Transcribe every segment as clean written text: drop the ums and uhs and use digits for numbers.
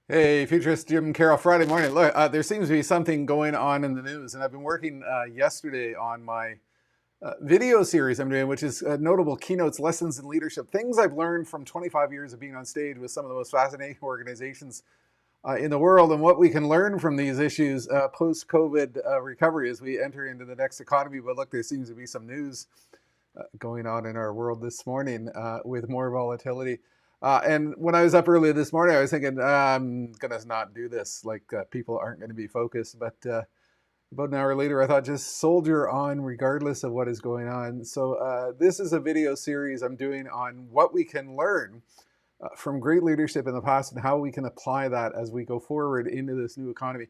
Hey, futurist Jim Carroll, Friday morning. Look, there seems to be something going on in the news, and I've been working yesterday on my video series I'm doing, which is notable keynotes, lessons in leadership, things I've learned from 25 years of being on stage with some of the most fascinating organizations in the world, and what we can learn from these issues post-COVID recovery as we enter into the next economy. But look, there seems to be some news going on in our world this morning with more volatility. And when I was up early this morning, I was thinking, I'm going to not do this. Like, people aren't going to be focused. But about an hour later, I thought, just soldier on regardless of what is going on. So this is a video series I'm doing on what we can learn from great leadership in the past and how we can apply that as we go forward into this new economy.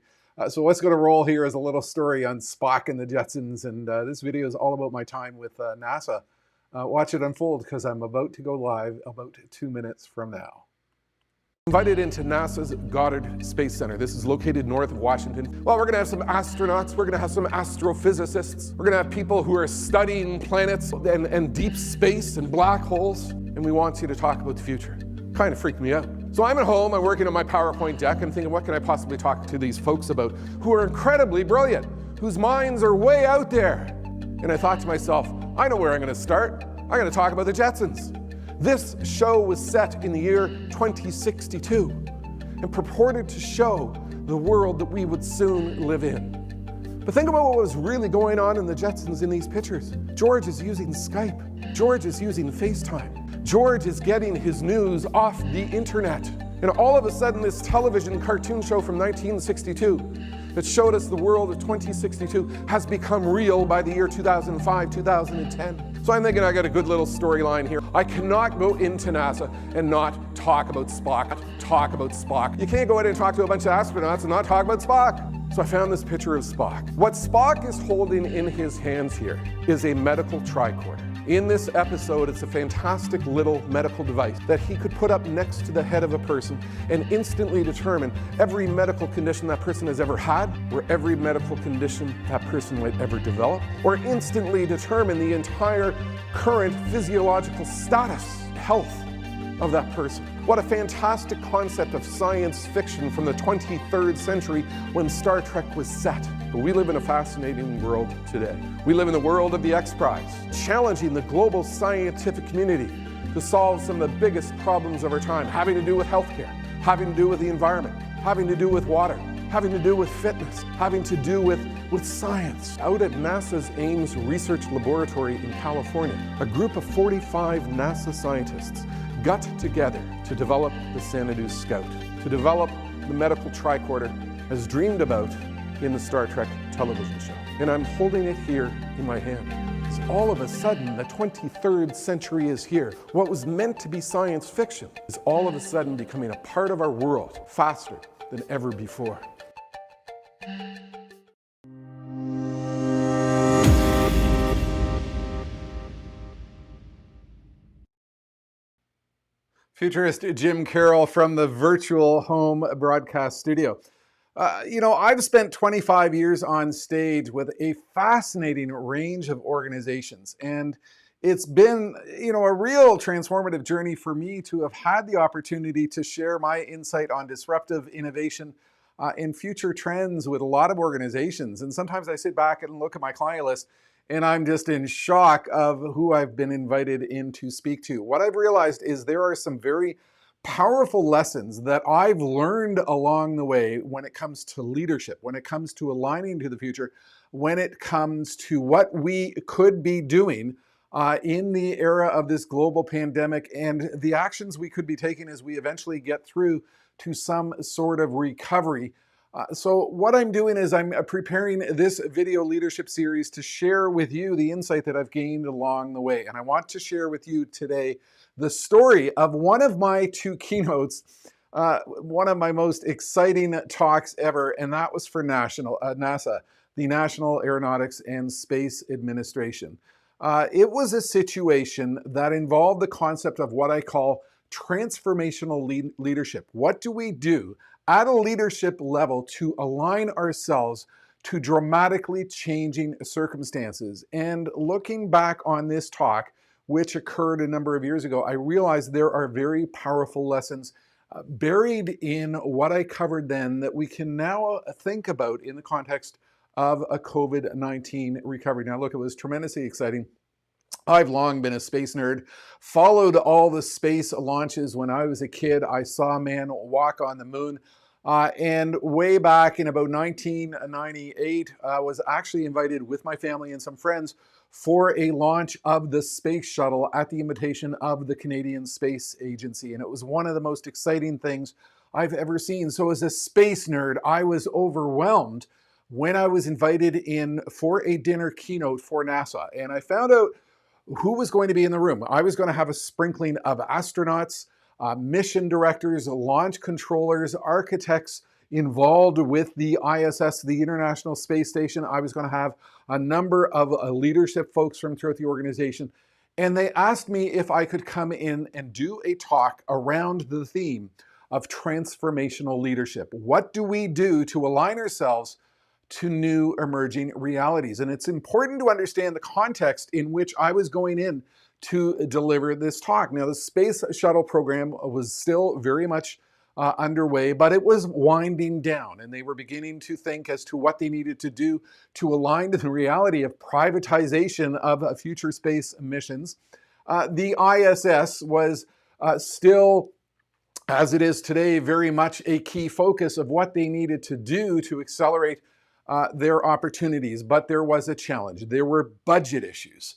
So what's going to roll here is a little story on Spock and the Jetsons. And this video is all about my time with NASA. Watch it unfold because I'm about to go live about 2 minutes from now. Invited into NASA's Goddard Space Center. This is located north of Washington. Well, we're going to have some astronauts, we're going to have some astrophysicists, we're going to have people who are studying planets and deep space and black holes, and we want you to talk about the future. Kind of freaked me out. So I'm at home, I'm working on my PowerPoint deck, I'm thinking, what can I possibly talk to these folks about who are incredibly brilliant, whose minds are way out there? And I thought to myself, I know where I'm going to start. I'm going to talk about the Jetsons. This show was set in the year 2062 and purported to show the world that we would soon live in. But think about what was really going on in the Jetsons in these pictures. George is using Skype. George is using FaceTime. George is getting his news off the internet. And all of a sudden, this television cartoon show from 1962 that showed us the world of 2062 has become real by the year 2005, 2010. So I'm thinking I got a good little storyline here. I cannot go into NASA and not talk about Spock. You can't go in and talk to a bunch of astronauts and not talk about Spock. So I found this picture of Spock. What Spock is holding in his hands here is a medical tricorder. In this episode, it's a fantastic little medical device that he could put up next to the head of a person and instantly determine every medical condition that person has ever had, or every medical condition that person might ever develop, or instantly determine the entire current physiological status, health of that person. What a fantastic concept of science fiction from the 23rd century when Star Trek was set. But we live in a fascinating world today. We live in the world of the X Prize, challenging the global scientific community to solve some of the biggest problems of our time, having to do with healthcare, having to do with the environment, having to do with water, having to do with fitness, having to do with science. Out at NASA's Ames Research Laboratory in California, a group of 45 NASA scientists got together to develop the Xanadu Scout, to develop the medical tricorder as dreamed about in the Star Trek television show. And I'm holding it here in my hand. So all of a sudden, the 23rd century is here. What was meant to be science fiction is all of a sudden becoming a part of our world faster than ever before. Futurist Jim Carroll from the virtual home broadcast studio. I've spent 25 years on stage with a fascinating range of organizations, and it's been, a real transformative journey for me to have had the opportunity to share my insight on disruptive innovation and future trends with a lot of organizations. And sometimes I sit back and look at my client list and I'm just in shock of who I've been invited in to speak to. What I've realized is there are some very powerful lessons that I've learned along the way when it comes to leadership, when it comes to aligning to the future, when it comes to what we could be doing in the era of this global pandemic and the actions we could be taking as we eventually get through to some sort of recovery. So what I'm doing is I'm preparing this video leadership series to share with you the insight that I've gained along the way. And I want to share with you today the story of one of my two keynotes, one of my most exciting talks ever, and that was for NASA, the National Aeronautics and Space Administration. It was a situation that involved the concept of what I call transformational leadership. What do we do at a leadership level to align ourselves to dramatically changing circumstances? And looking back on this talk, which occurred a number of years ago, I realized there are very powerful lessons buried in what I covered then that we can now think about in the context of a COVID-19 recovery. Now, look, it was tremendously exciting. I've long been a space nerd, followed all the space launches when I was a kid. I saw a man walk on the moon. And way back in about 1998, I was actually invited with my family and some friends for a launch of the space shuttle at the invitation of the Canadian Space Agency. And it was one of the most exciting things I've ever seen. So as a space nerd, I was overwhelmed when I was invited in for a dinner keynote for NASA. And I found out who was going to be in the room. I was going to have a sprinkling of astronauts, mission directors, launch controllers, architects involved with the ISS, the International Space Station. I was going to have a number of leadership folks from throughout the organization. And they asked me if I could come in and do a talk around the theme of transformational leadership. What do we do to align ourselves to new emerging realities? And it's important to understand the context in which I was going in to deliver this talk. Now, the space shuttle program was still very much underway, but it was winding down, and they were beginning to think as to what they needed to do to align to the reality of privatization of future space missions. The ISS was still, as it is today, very much a key focus of what they needed to do to accelerate their opportunities, but there was a challenge. There were budget issues.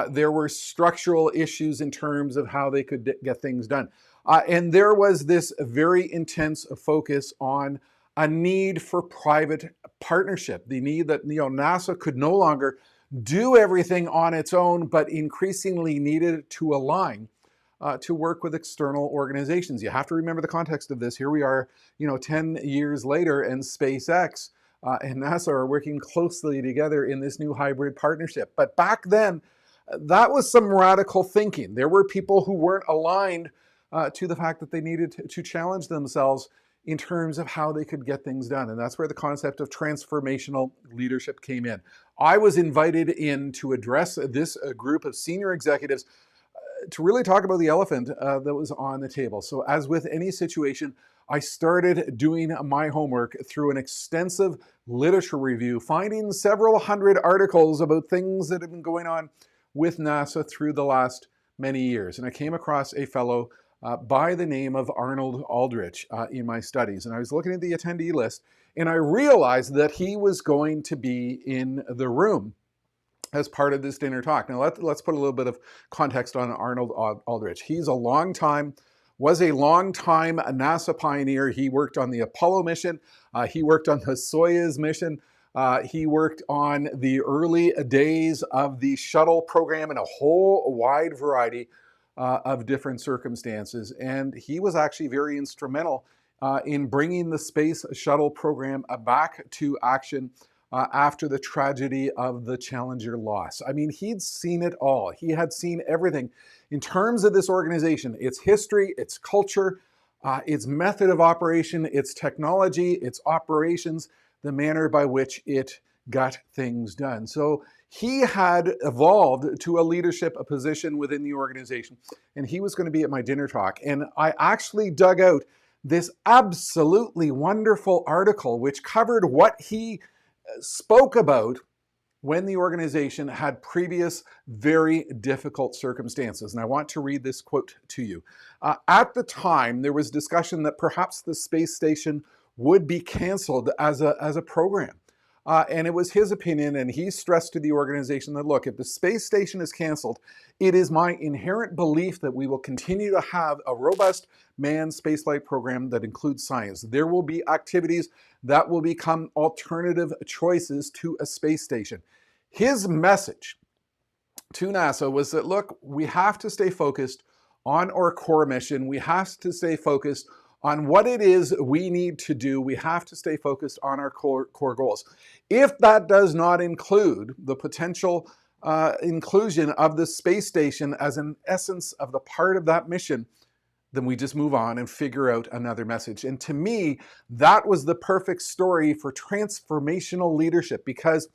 There were structural issues in terms of how they could get things done. And there was this very intense focus on a need for private partnership, the need that NASA could no longer do everything on its own, but increasingly needed to align to work with external organizations. You have to remember the context of this. Here we are, 10 years later, and SpaceX and NASA are working closely together in this new hybrid partnership. But back then, that was some radical thinking. There were people who weren't aligned to the fact that they needed to challenge themselves in terms of how they could get things done. And that's where the concept of transformational leadership came in. I was invited in to address this group of senior executives to really talk about the elephant that was on the table. So as with any situation, I started doing my homework through an extensive literature review, finding several hundred articles about things that have been going on with NASA through the last many years. And I came across a fellow by the name of Arnold Aldrich in my studies. And I was looking at the attendee list, and I realized that he was going to be in the room as part of this dinner talk. Now let's put a little bit of context on Arnold Aldrich. He's was a long-time NASA pioneer. He worked on the Apollo mission. He worked on the Soyuz mission. He worked on the early days of the shuttle program in a whole wide variety of different circumstances. And he was actually very instrumental in bringing the space shuttle program back to action after the tragedy of the Challenger loss. I mean, he'd seen it all. He had seen everything in terms of this organization, its history, its culture, its method of operation, its technology, its operations, the manner by which it got things done. So he had evolved to a leadership position within the organization, and he was going to be at my dinner talk. And I actually dug out this absolutely wonderful article which covered what he spoke about when the organization had previous very difficult circumstances. And I want to read this quote to you. At the time, there was discussion that perhaps the space station would be canceled as a program. And it was his opinion, and he stressed to the organization that, look, if the space station is canceled, it is my inherent belief that we will continue to have a robust manned spaceflight program that includes science. There will be activities that will become alternative choices to a space station. His message to NASA was that, look, we have to stay focused on our core mission. We have to stay focused on what it is we need to do. We have to stay focused on our core goals. If that does not include the potential inclusion of the space station as an essence of the part of that mission, then we just move on and figure out another message. And to me, that was the perfect story for transformational leadership, because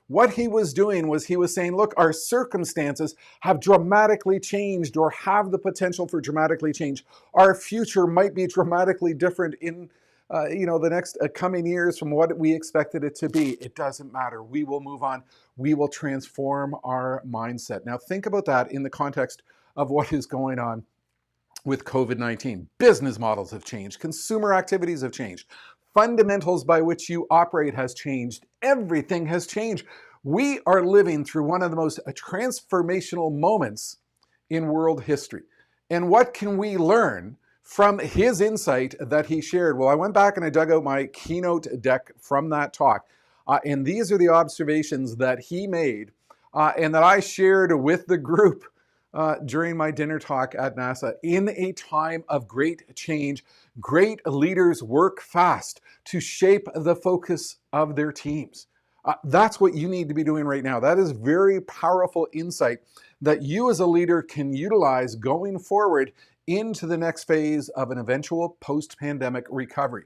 What he was doing was he was saying, look, our circumstances have dramatically changed or have the potential for dramatically change. Our future might be dramatically different in the next coming years from what we expected it to be. It doesn't matter. We will move on. We will transform our mindset. Now think about that in the context of what is going on with COVID-19. Business models have changed. Consumer activities have changed. Fundamentals by which you operate has changed. Everything has changed. We are living through one of the most transformational moments in world history. And what can we learn from his insight that he shared? Well, I went back and I dug out my keynote deck from that talk. And these are the observations that he made and that I shared with the group during my dinner talk at NASA. In a time of great change, great leaders work fast to shape the focus of their teams. That's what you need to be doing right now. That is very powerful insight that you as a leader can utilize going forward into the next phase of an eventual post-pandemic recovery.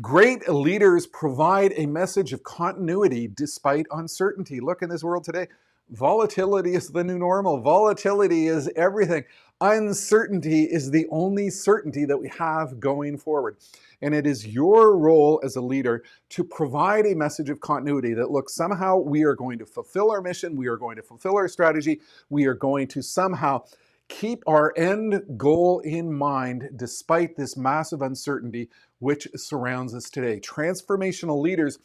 Great leaders provide a message of continuity despite uncertainty. Look, in this world today, volatility is the new normal. Volatility is everything. Uncertainty is the only certainty that we have going forward. And it is your role as a leader to provide a message of continuity that, look, somehow we are going to fulfill our mission, we are going to fulfill our strategy, we are going to somehow keep our end goal in mind despite this massive uncertainty which surrounds us today. Transformational leaders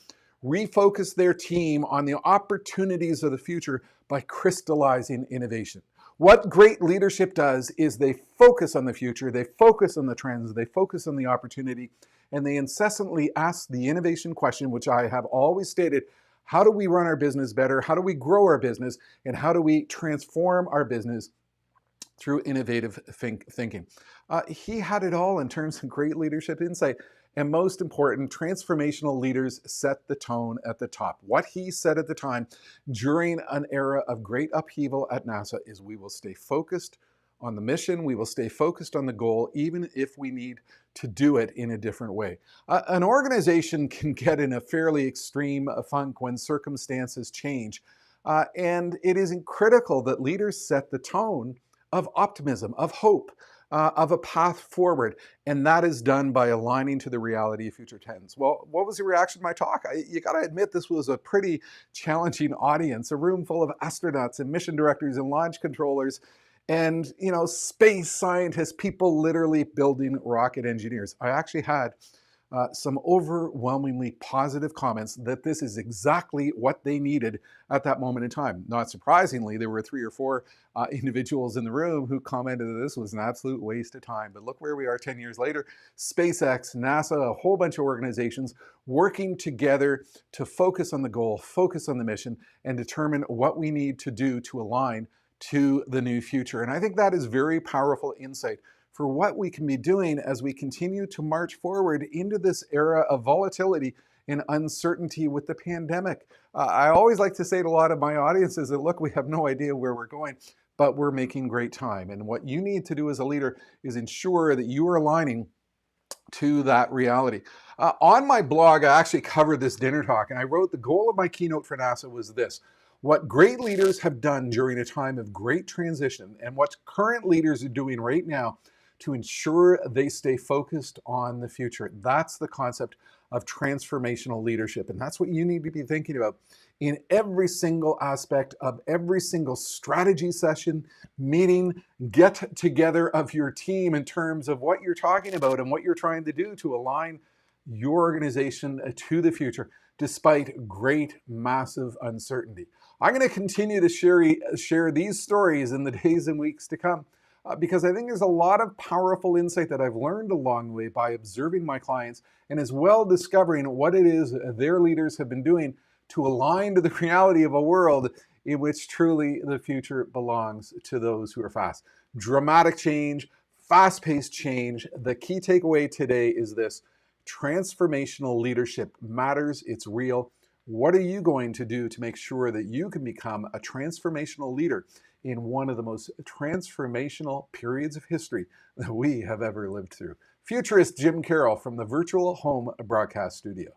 refocus their team on the opportunities of the future by crystallizing innovation. What great leadership does is they focus on the future, they focus on the trends, they focus on the opportunity, and they incessantly ask the innovation question, which I have always stated: how do we run our business better? How do we grow our business? And how do we transform our business through innovative thinking? He had it all in terms of great leadership insight. And most important, transformational leaders set the tone at the top. What he said at the time during an era of great upheaval at NASA is, we will stay focused on the mission, we will stay focused on the goal, even if we need to do it in a different way. An organization can get in a fairly extreme funk when circumstances change. And it is critical that leaders set the tone of optimism, of hope, of a path forward. And that is done by aligning to the reality of future trends. Well, what was the reaction to my talk? You got to admit, this was a pretty challenging audience, a room full of astronauts and mission directors and launch controllers and, space scientists, people literally building rocket engineers. I actually had some overwhelmingly positive comments that this is exactly what they needed at that moment in time. Not surprisingly, there were 3 or 4 individuals in the room who commented that this was an absolute waste of time. But look where we are 10 years later. SpaceX, NASA, a whole bunch of organizations working together to focus on the goal, focus on the mission, and determine what we need to do to align to the new future. And I think that is very powerful insight for what we can be doing as we continue to march forward into this era of volatility and uncertainty with the pandemic. I always like to say to a lot of my audiences that, look, we have no idea where we're going, but we're making great time. And what you need to do as a leader is ensure that you are aligning to that reality. On my blog, I actually covered this dinner talk, and I wrote, the goal of my keynote for NASA was this: what great leaders have done during a time of great transition and what current leaders are doing right now to ensure they stay focused on the future. That's the concept of transformational leadership. And that's what you need to be thinking about in every single aspect of every single strategy session, meeting, get together of your team in terms of what you're talking about and what you're trying to do to align your organization to the future, despite great, massive uncertainty. I'm going to continue to share these stories in the days and weeks to come. Because I think there's a lot of powerful insight that I've learned along the way by observing my clients and as well discovering what it is their leaders have been doing to align to the reality of a world in which truly the future belongs to those who are fast. Dramatic change, fast-paced change. The key takeaway today is this: transformational leadership matters, it's real. What are you going to do to make sure that you can become a transformational leader in one of the most transformational periods of history that we have ever lived through? Futurist Jim Carroll from the Virtual Home Broadcast Studio.